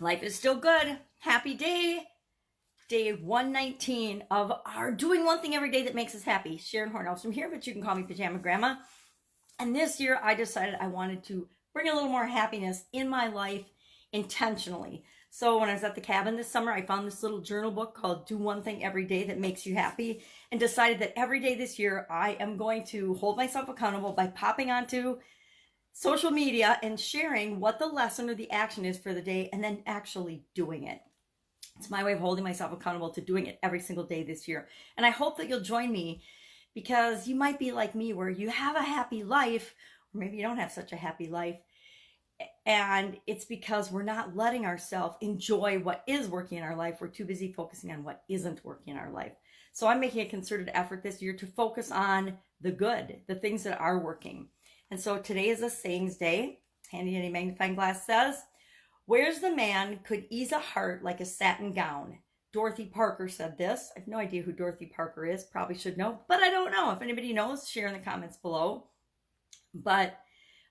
Life is still good. Happy day. Day 119 of our doing one thing every day that makes us happy. Sharon Horne-Ellstrom here, but you can call me Pajama Grandma. And this year I decided I wanted to bring a little more happiness in my life intentionally. So when I was at the cabin this summer, I found this little journal book called Do One Thing Every Day That Makes You Happy, and decided that every day this year I am going to hold myself accountable by popping onto social media and sharing what the lesson or the action is for the day and then actually doing it. It's my way of holding myself accountable to doing it every single day this year. And I hope that you'll join me, because you might be like me where you have a happy life, or maybe you don't have such a happy life. And it's because we're not letting ourselves enjoy what is working in our life. We're too busy focusing on what isn't working in our life. So I'm making a concerted effort this year to focus on the good, the things that are working. And so today is a sayings day. Handy dandy magnifying glass says, "Where's the man could ease a heart like a satin gown?" Dorothy Parker said this. I have no idea who Dorothy Parker is. Probably should know, but I don't know. If anybody knows, share in the comments below. But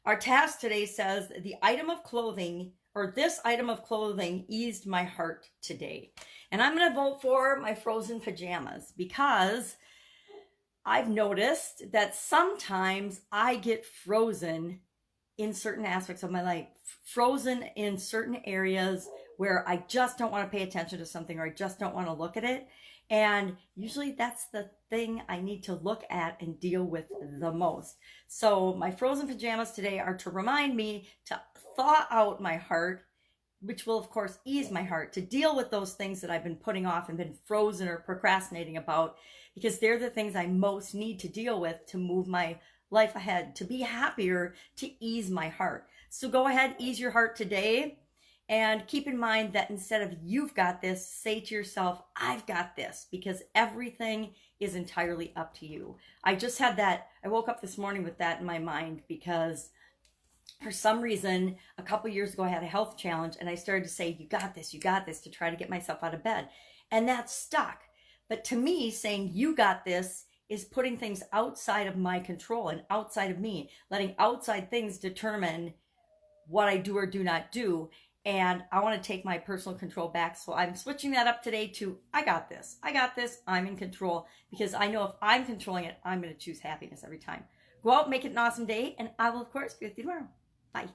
our task today says, the item of clothing, or this item of clothing, eased my heart today. And I'm going to vote for my frozen pajamas, because I've noticed that sometimes I get frozen in certain aspects of my life, frozen in certain areas where I just don't want to pay attention to something, or I just don't want to look at it. And usually that's the thing I need to look at and deal with the most. So my frozen pajamas today are to remind me to thaw out my heart, which will of course ease my heart, to deal with those things that I've been putting off and been frozen or procrastinating about, because they're the things I most need to deal with to move my life ahead, to be happier, to ease my heart. So go ahead, ease your heart today. And keep in mind that instead of "you've got this," say to yourself, "I've got this," because everything is entirely up to you. I just had that, I woke up this morning with that in my mind, because for some reason, a couple years ago, I had a health challenge and I started to say, you got this, to try to get myself out of bed. And that stuck. But to me, saying "you got this" is putting things outside of my control and outside of me, letting outside things determine what I do or do not do. And I want to take my personal control back. So I'm switching that up today to I got this, I'm in control, because I know if I'm controlling it, I'm going to choose happiness every time. Go out, make it an awesome day, and I will, of course, be with you tomorrow. Bye.